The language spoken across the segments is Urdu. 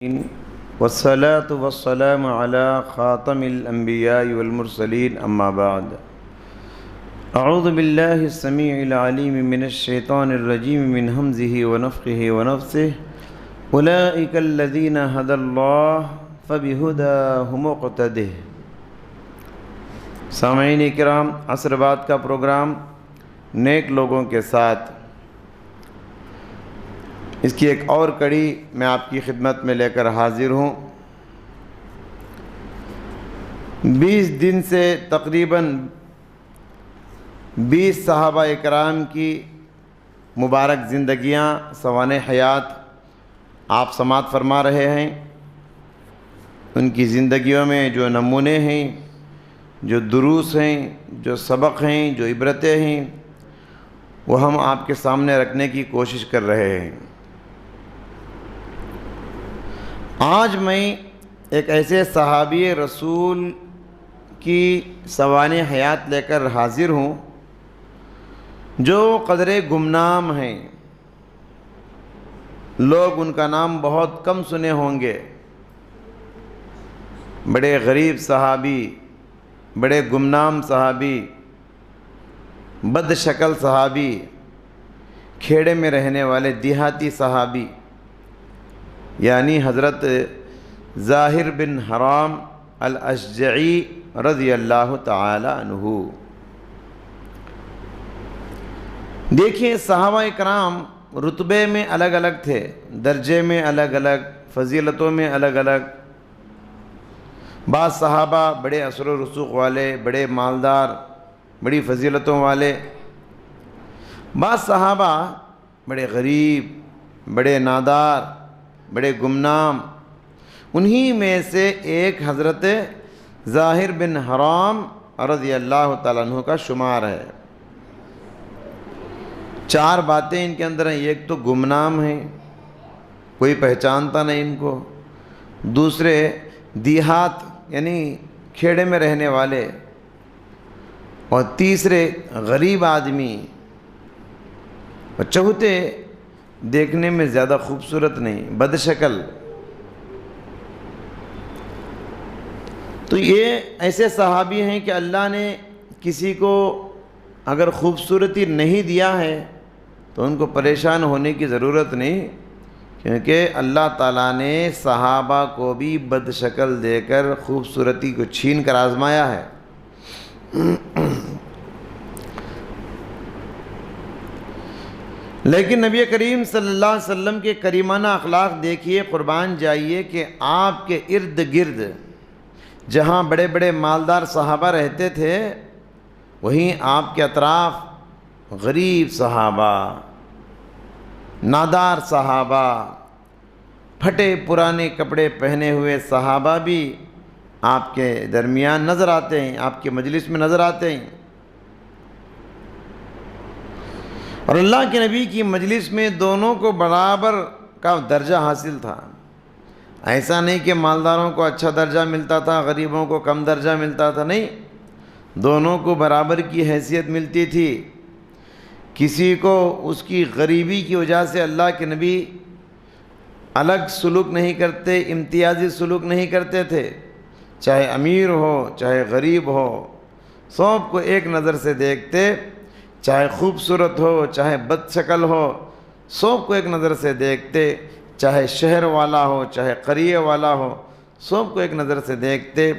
والصلاة والسلام على خاتم الأنبياء والمرسلين أما بعد أعوذ بالله السميع العليم من الشيطان الرجيم من همزه ونفخه ونفثه أولئك الذين هدى الله فبهداه مقتده۔ سامعین کرام، عصر بعد کا پروگرام نیک لوگوں کے ساتھ، اس کی ایک اور کڑی میں آپ کی خدمت میں لے کر حاضر ہوں۔ 20 دن سے تقریباً 20 صحابہ اکرام کی مبارک زندگیاں، سوانح حیات آپ سماعت فرما رہے ہیں۔ ان کی زندگیوں میں جو نمونے ہیں، جو دروس ہیں، جو سبق ہیں، جو عبرتیں ہیں، وہ ہم آپ کے سامنے رکھنے کی کوشش کر رہے ہیں۔ آج میں ایک ایسے صحابی رسول کی سوانح حیات لے کر حاضر ہوں جو قدرے گمنام ہیں۔ لوگ ان کا نام بہت کم سنے ہوں گے۔ بڑے غریب صحابی، بڑے گمنام صحابی، بد شکل صحابی، کھیڑے میں رہنے والے دیہاتی صحابی، یعنی حضرت ظاہر بن حرام الاشجعی رضی اللہ تعالی عنہ۔ دیکھیں، صحابہ اکرام رتبے میں الگ الگ تھے، درجے میں الگ الگ، فضیلتوں میں الگ الگ۔ بعض صحابہ بڑے اثر و رسوخ والے، بڑے مالدار، بڑی فضیلتوں والے۔ بعض صحابہ بڑے غریب، بڑے نادار، بڑے گمنام۔ انہی میں سے ایک حضرت ظاہر بن حرام رضی اللہ تعالیٰ عنہ کا شمار ہے۔ 4 باتیں ان کے اندر ہیں۔ ایک تو گمنام ہیں، کوئی پہچانتا نہیں ان کو۔ دوسرے دیہات یعنی کھیڑے میں رہنے والے، اور تیسرے غریب آدمی، اور چوتھے دیکھنے میں زیادہ خوبصورت نہیں، بد شکل۔ تو یہ ایسے صحابی ہیں کہ اللہ نے کسی کو اگر خوبصورتی نہیں دیا ہے تو ان کو پریشان ہونے کی ضرورت نہیں، کیونکہ اللہ تعالیٰ نے صحابہ کو بھی بد شکل دے کر خوبصورتی کو چھین کر آزمایا ہے۔ لیکن نبی کریم صلی اللہ علیہ وسلم کے کریمانہ اخلاق دیکھیے، قربان جائیے کہ آپ کے ارد گرد جہاں بڑے بڑے مالدار صحابہ رہتے تھے، وہیں آپ کے اطراف غریب صحابہ، نادار صحابہ، پھٹے پرانے کپڑے پہنے ہوئے صحابہ بھی آپ کے درمیان نظر آتے ہیں، آپ کے مجلس میں نظر آتے ہیں۔ اور اللہ کے نبی کی مجلس میں دونوں کو برابر کا درجہ حاصل تھا۔ ایسا نہیں کہ مالداروں کو اچھا درجہ ملتا تھا، غریبوں کو کم درجہ ملتا تھا، نہیں، دونوں کو برابر کی حیثیت ملتی تھی۔ کسی کو اس کی غریبی کی وجہ سے اللہ کے نبی الگ سلوک نہیں کرتے، امتیازی سلوک نہیں کرتے تھے۔ چاہے امیر ہو، چاہے غریب ہو، سب کو ایک نظر سے دیکھتے، چاہے خوبصورت ہو، چاہے بد شکل ہو، سب کو ایک نظر سے دیکھتے، چاہے شہر والا ہو، چاہے قریے والا ہو، سب کو ایک نظر سے دیکھتے،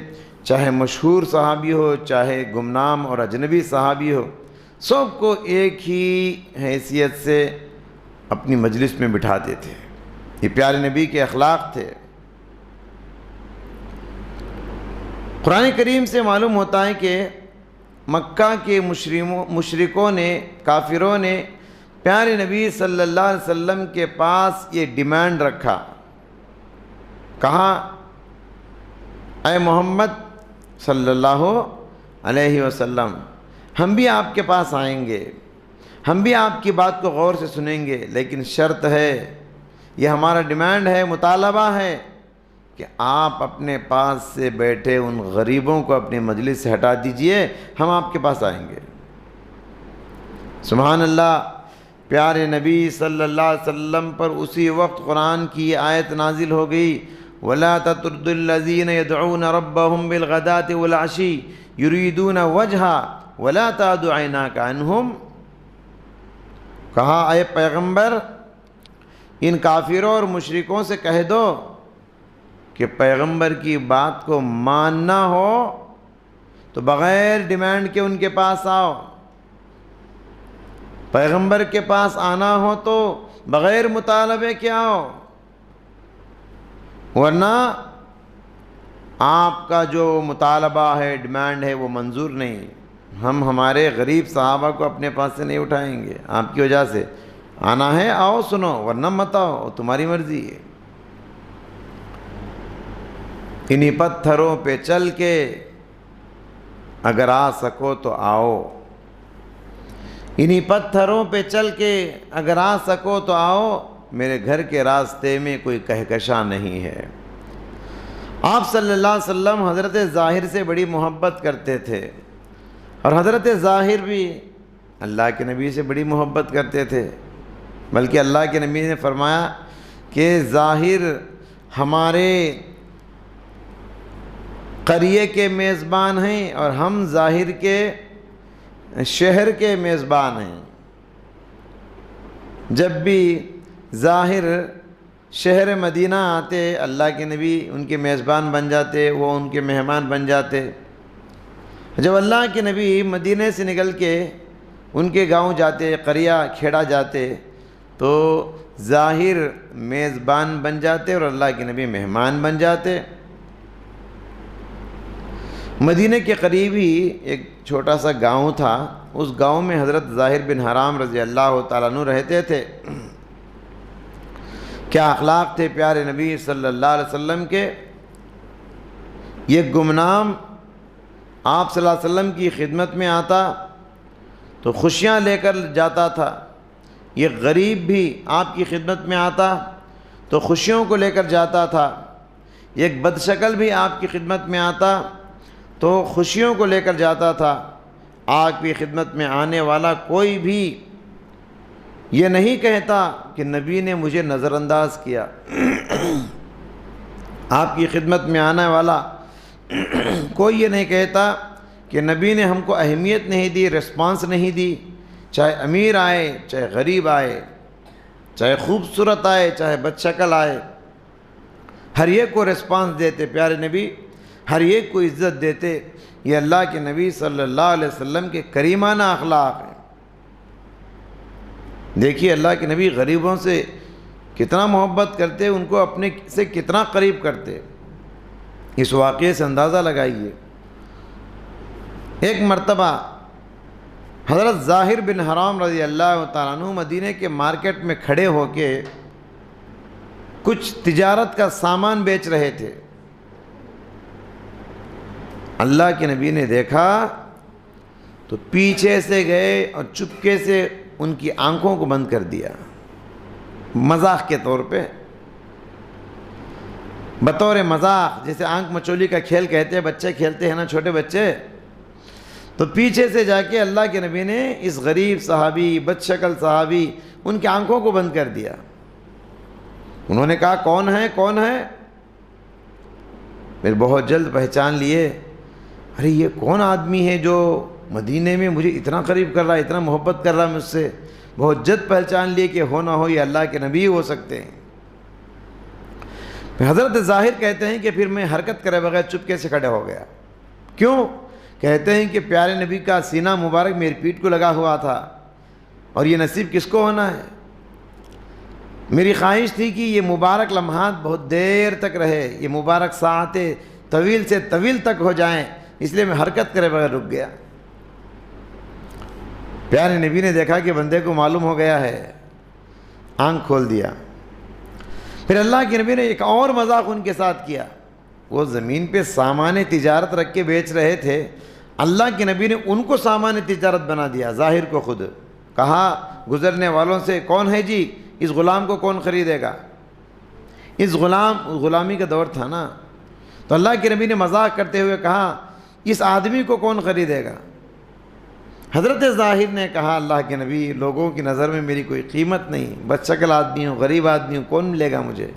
چاہے مشہور صحابی ہو، چاہے گمنام اور اجنبی صحابی ہو، سب کو ایک ہی حیثیت سے اپنی مجلس میں بٹھاتے تھے۔ یہ پیارے نبی کے اخلاق تھے۔ قرآن کریم سے معلوم ہوتا ہے کہ مکہ کے مشرکوں نے، کافروں نے پیارے نبی صلی اللہ علیہ وسلم کے پاس یہ ڈیمانڈ رکھا، کہا، اے محمد صلی اللہ علیہ وسلم، ہم بھی آپ کے پاس آئیں گے، ہم بھی آپ کی بات کو غور سے سنیں گے، لیکن شرط ہے، یہ ہمارا ڈیمانڈ ہے، مطالبہ ہے کہ آپ اپنے پاس سے بیٹھے ان غریبوں کو اپنی مجلس سے ہٹا دیجئے، ہم آپ کے پاس آئیں گے۔ سبحان اللہ، پیارے نبی صلی اللہ علیہ وسلم پر اسی وقت قرآن کی آیت نازل ہو گئی، وَلَا تَطْرُدِ الَّذِينَ يَدْعُونَ رَبَّهُمْ بِالْغَدَاةِ وَالْعَشِيِّ يُرِيدُونَ وَجْهَهُ وَلَا تَعْدُ عَيْنَاكَ عَنْهُمْ۔ کہا اے پیغمبر ان کافروں اور مشرکوں سے کہہ دو کہ پیغمبر کی بات کو ماننا ہو تو بغیر ڈیمانڈ کے ان کے پاس آؤ، پیغمبر کے پاس آنا ہو تو بغیر مطالبے کے آؤ، ورنہ آپ کا جو مطالبہ ہے، ڈیمانڈ ہے، وہ منظور نہیں۔ ہم ہمارے غریب صحابہ کو اپنے پاس سے نہیں اٹھائیں گے، آپ کی وجہ سے آنا ہے آؤ، سنو، ورنہ مت آؤ، تمہاری مرضی ہے۔ انہی پتھروں پہ چل کے اگر آ سکو تو آؤ، انہی پتھروں پہ چل کے اگر آ سکو تو آؤ، میرے گھر کے راستے میں کوئی کہکشاں نہیں ہے۔ آپ صلی اللہ علیہ وسلم حضرت ظاہر سے بڑی محبت کرتے تھے، اور حضرت ظاہر بھی اللہ کے نبی سے بڑی محبت کرتے تھے، بلکہ اللہ کے نبی نے فرمایا کہ ظاہر ہمارے قریے کے میزبان ہیں اور ہم ظاہر کے شہر کے میزبان ہیں۔ جب بھی ظاہر شہر مدینہ آتے اللہ کے نبی ان کے میزبان بن جاتے، وہ ان کے مہمان بن جاتے۔ جب اللہ کے نبی مدینہ سے نکل کے ان کے گاؤں جاتے، قریہ کھیڑا جاتے، تو ظاہر میزبان بن جاتے اور اللہ کے نبی مہمان بن جاتے۔ مدینہ کے قریب ہی ایک چھوٹا سا گاؤں تھا، اس گاؤں میں حضرت ظاہر بن حرام رضی اللہ تعالیٰ عنہ رہتے تھے۔ کیا اخلاق تھے پیارے نبی صلی اللہ علیہ وسلم کے۔ یہ گمنام آپ صلی اللہ علیہ وسلم کی خدمت میں آتا تو خوشیاں لے کر جاتا تھا، یہ غریب بھی آپ کی خدمت میں آتا تو خوشیوں کو لے کر جاتا تھا، ایک بدشکل بھی آپ کی خدمت میں آتا تو خوشیوں کو لے کر جاتا تھا۔ آپ کی خدمت میں آنے والا کوئی بھی یہ نہیں کہتا کہ نبی نے مجھے نظر انداز کیا۔ آپ کی خدمت میں آنے والا کوئی یہ نہیں کہتا کہ نبی نے ہم کو اہمیت نہیں دی، رسپانس نہیں دی، چاہے امیر آئے، چاہے غریب آئے، چاہے خوبصورت آئے، چاہے بدشکل آئے، ہر ایک کو رسپانس دیتے پیارے نبی، ہر ایک کو عزت دیتے۔ یہ اللہ کے نبی صلی اللہ علیہ وسلم کے کریمانہ اخلاق ہیں۔ دیکھیے اللہ کے نبی غریبوں سے کتنا محبت کرتے، ان کو اپنے سے کتنا قریب کرتے، اس واقعے سے اندازہ لگائیے۔ ایک مرتبہ حضرت ظاہر بن حرام رضی اللہ تعالیٰ عنہ مدینہ کے مارکیٹ میں کھڑے ہو کے کچھ تجارت کا سامان بیچ رہے تھے۔ اللہ کے نبی نے دیکھا تو پیچھے سے گئے اور چپکے سے ان کی آنکھوں کو بند کر دیا، مذاق کے طور پہ، بطور مذاق، جیسے آنکھ مچولی کا کھیل کہتے ہیں، بچے کھیلتے ہیں نا، چھوٹے بچے، تو پیچھے سے جا کے اللہ کے نبی نے اس غریب صحابی، بدشکل صحابی، ان کی آنکھوں کو بند کر دیا۔ انہوں نے کہا کون ہے کون ہے؟ پھر بہت جلد پہچان لیے، ارے یہ کون آدمی ہے جو مدینے میں مجھے اتنا قریب کر رہا ہے، اتنا محبت کر رہا ہے مجھ سے۔ بہت جلد پہچان لیے کہ ہو نہ ہو یہ اللہ کے نبی ہو سکتے ہیں۔ حضرت ظاہر کہتے ہیں کہ پھر میں حرکت کرے بغیر چپکے سے کھڑے ہو گیا۔ کیوں؟ کہتے ہیں کہ پیارے نبی کا سینہ مبارک میری پیٹھ کو لگا ہوا تھا، اور یہ نصیب کس کو ہونا ہے؟ میری خواہش تھی کہ یہ مبارک لمحات بہت دیر تک رہے، یہ مبارک ساعتیں طویل سے طویل تک ہو جائیں، اس لیے میں حرکت کرے بغیر رک گیا۔ پیارے نبی نے دیکھا کہ بندے کو معلوم ہو گیا ہے، آنکھ کھول دیا۔ پھر اللہ کے نبی نے ایک اور مذاق ان کے ساتھ کیا۔ وہ زمین پہ سامان تجارت رکھ کے بیچ رہے تھے، اللہ کے نبی نے ان کو سامان تجارت بنا دیا، ظاہر کو خود۔ کہا گزرنے والوں سے، کون ہے جی اس غلام کو کون خریدے گا؟ اس غلامی کا دور تھا نا، تو اللہ کے نبی نے مذاق کرتے ہوئے کہا اس آدمی کو کون خریدے گا؟ حضرت ظاہر نے کہا اللہ کے نبی لوگوں کی نظر میں میری کوئی قیمت نہیں، بد شکل آدمی ہوں، غریب آدمی ہوں، کون ملے گا مجھے،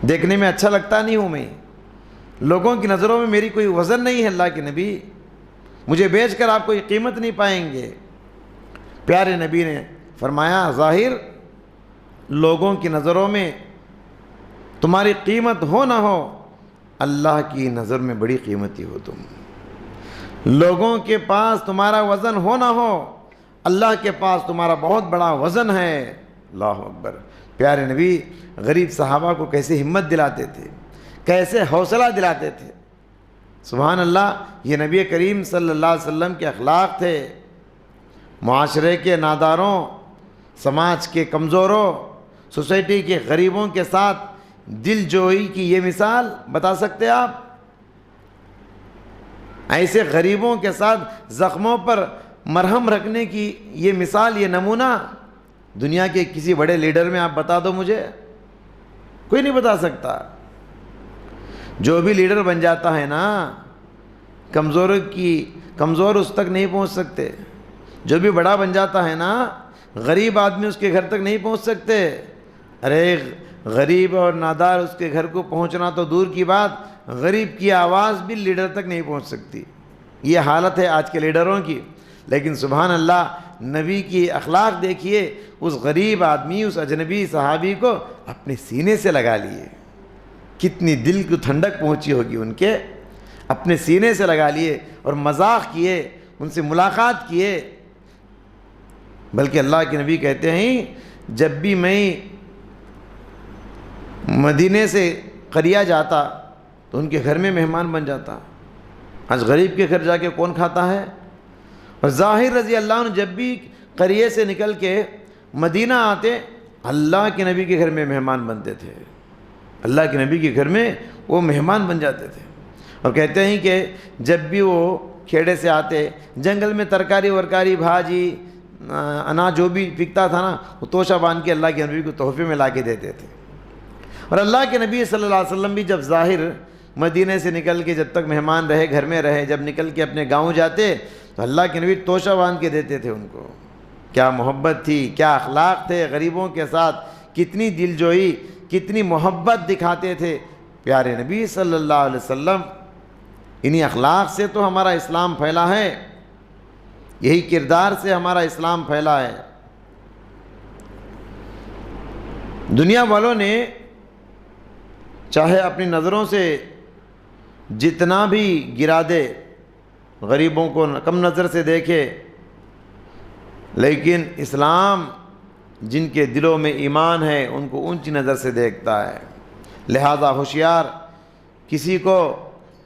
دیکھنے میں اچھا لگتا نہیں ہوں میں، لوگوں کی نظروں میں میری کوئی وزن نہیں ہے اللہ کے نبی، مجھے بیچ کر آپ کوئی قیمت نہیں پائیں گے۔ پیارے نبی نے فرمایا ظاہر لوگوں کی نظروں میں تمہاری قیمت ہو نہ ہو، اللہ کی نظر میں بڑی قیمتی ہو تم، لوگوں کے پاس تمہارا وزن ہو نہ ہو، اللہ کے پاس تمہارا بہت بڑا وزن ہے۔ اللہ اکبر۔ پیارے نبی غریب صحابہ کو کیسے ہمت دلاتے تھے، کیسے حوصلہ دلاتے تھے، سبحان اللہ۔ یہ نبی کریم صلی اللہ علیہ وسلم کے اخلاق تھے۔ معاشرے کے ناداروں، سماج کے کمزوروں، سوسائٹی کے غریبوں کے ساتھ دل جوئی کی یہ مثال بتا سکتے آپ؟ ایسے غریبوں کے ساتھ زخموں پر مرہم رکھنے کی یہ مثال، یہ نمونہ دنیا کے کسی بڑے لیڈر میں آپ بتا دو مجھے، کوئی نہیں بتا سکتا۔ جو بھی لیڈر بن جاتا ہے نا، کمزور اس تک نہیں پہنچ سکتے، جو بھی بڑا بن جاتا ہے نا، غریب آدمی اس کے گھر تک نہیں پہنچ سکتے۔ ارے غریب اور نادار اس کے گھر کو پہنچنا تو دور کی بات، غریب کی آواز بھی لیڈر تک نہیں پہنچ سکتی۔ یہ حالت ہے آج کے لیڈروں کی۔ لیکن سبحان اللہ، نبی کی اخلاق دیکھیے، اس غریب آدمی، اس اجنبی صحابی کو اپنے سینے سے لگا لیے، کتنی دل کو ٹھنڈک پہنچی ہوگی ان کے، اپنے سینے سے لگا لیے اور مذاق کیے، ان سے ملاقات کیے۔ بلکہ اللہ کے نبی کہتے ہیں جب بھی میں مدینے سے قریہ جاتا تو ان کے گھر میں مہمان بن جاتا۔ آج غریب کے گھر جا کے کون کھاتا ہے؟ اور ظاہر رضی اللہ عنہ جب بھی قریے سے نکل کے مدینہ آتے، اللہ کے نبی کے گھر میں مہمان بنتے تھے، اللہ کے نبی کے گھر میں وہ مہمان بن جاتے تھے۔ اور کہتے ہیں کہ جب بھی وہ کھیڑے سے آتے، جنگل میں ترکاری ورکاری، بھاجی، اناج جو بھی بکتا تھا نا، وہ توشہ باندھ کے اللہ کے نبی کو تحفے میں لا کے دیتے تھے۔ اور اللہ کے نبی صلی اللہ علیہ وسلم بھی جب ظاہر مدینے سے نکل کے جب تک مہمان رہے، گھر میں رہے، جب نکل کے اپنے گاؤں جاتے تو اللہ کے نبی توشہ باندھ کے دیتے تھے ان کو۔ کیا محبت تھی، کیا اخلاق تھے غریبوں کے ساتھ، کتنی دل جوئی، کتنی محبت دکھاتے تھے پیارے نبی صلی اللہ علیہ وسلم۔ انہی اخلاق سے تو ہمارا اسلام پھیلا ہے، یہی کردار سے ہمارا اسلام پھیلا ہے۔ دنیا والوں نے چاہے اپنی نظروں سے جتنا بھی گرا دے، غریبوں کو کم نظر سے دیکھے، لیکن اسلام جن کے دلوں میں ایمان ہے ان کو اونچی نظر سے دیکھتا ہے۔ لہذا ہوشیار، کسی کو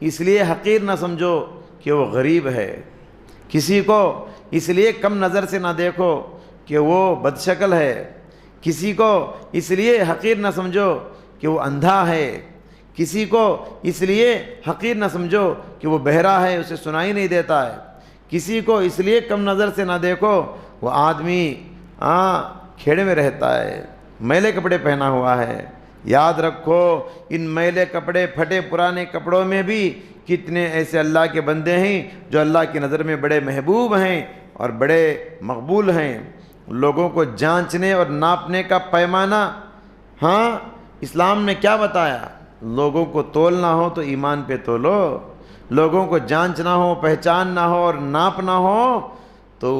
اس لیے حقیر نہ سمجھو کہ وہ غریب ہے، کسی کو اس لیے کم نظر سے نہ دیکھو کہ وہ بدشکل ہے، کسی کو اس لیے حقیر نہ سمجھو کہ وہ اندھا ہے، کسی کو اس لیے حقیر نہ سمجھو کہ وہ بہرا ہے، اسے سنائی نہیں دیتا ہے، کسی کو اس لیے کم نظر سے نہ دیکھو وہ آدمی کھیڑے میں رہتا ہے، میلے کپڑے پہنا ہوا ہے۔ یاد رکھو ان میلے کپڑے، پھٹے پرانے کپڑوں میں بھی کتنے ایسے اللہ کے بندے ہیں جو اللہ کی نظر میں بڑے محبوب ہیں اور بڑے مقبول ہیں۔ لوگوں کو جانچنے اور ناپنے کا پیمانہ اسلام نے کیا بتایا؟ لوگوں کو تولنا ہو تو ایمان پہ تولو، لوگوں کو جانچنا ہو، پہچاننا ہو اور ناپنا ہو تو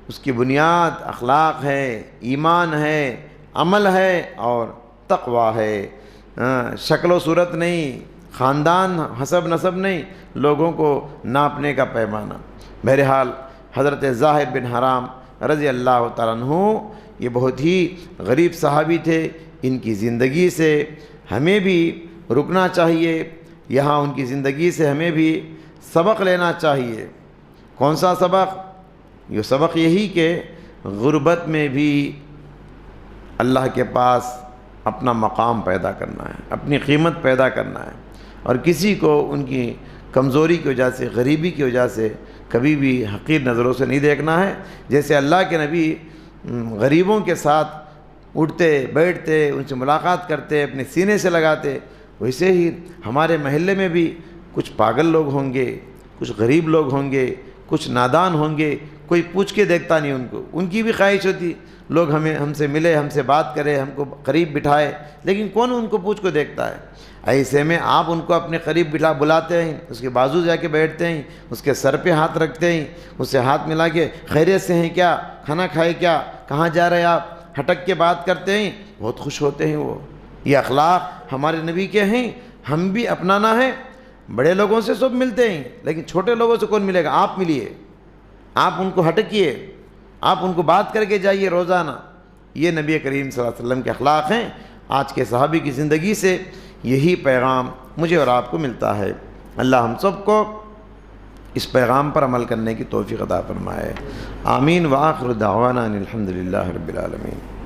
اس کی بنیاد اخلاق ہے، ایمان ہے، عمل ہے اور تقوی ہے۔ شکل و صورت نہیں، خاندان، حسب نسب نہیں، لوگوں کو ناپنے کا پیمانہ۔ بہرحال حضرت ظاہر بن حرام رضی اللہ تعالیٰ عنہ یہ بہت ہی غریب صحابی تھے۔ ان کی زندگی سے ہمیں بھی رکنا چاہیے، یہاں ان کی زندگی سے ہمیں بھی سبق لینا چاہیے۔ کون سا سبق؟ یہ سبق یہی کہ غربت میں بھی اللہ کے پاس اپنا مقام پیدا کرنا ہے، اپنی قیمت پیدا کرنا ہے، اور کسی کو ان کی کمزوری کی وجہ سے، غریبی کی وجہ سے کبھی بھی حقیر نظروں سے نہیں دیکھنا ہے۔ جیسے اللہ کے نبی غریبوں کے ساتھ اٹھتے بیٹھتے، ان سے ملاقات کرتے، اپنے سینے سے لگاتے، ویسے ہی ہمارے محلے میں بھی کچھ پاگل لوگ ہوں گے، کچھ غریب لوگ ہوں گے، کچھ نادان ہوں گے، کوئی پوچھ کے دیکھتا نہیں ان کو، ان کی بھی خواہش ہوتی لوگ ہم سے ملے، ہم سے بات کرے، ہم کو قریب بٹھائے، لیکن کون ان کو پوچھ کو دیکھتا ہے؟ ایسے میں آپ ان کو اپنے قریب بلاتے ہیں، اس کے بازو جا کے بیٹھتے ہیں، اس کے سر پہ ہاتھ رکھتے ہیں، اس سے ہاتھ ملا کے خیریت سے ہیں کیا، کھانا کھائے کیا، کہاں جا رہے آپ، ہٹک کے بات کرتے ہیں، بہت خوش ہوتے ہیں وہ۔ یہ اخلاق ہمارے نبی کے ہیں، ہم بھی اپنانا ہے۔ بڑے لوگوں سے سب ملتے ہیں، لیکن چھوٹے لوگوں سے کون ملے گا؟ آپ ملیے، آپ ان کو ہٹکیے، آپ ان کو بات کر کے جائیے روزانہ۔ یہ نبی کریم صلی اللہ علیہ وسلم کے اخلاق ہیں۔ آج کے صحابی کی زندگی سے یہی پیغام مجھے اور آپ کو ملتا ہے۔ اللہ ہم سب کو اس پیغام پر عمل کرنے کی توفیق عطا فرمائے۔ آمین۔ وآخر دعوانا ان الحمد للہ رب العالمین۔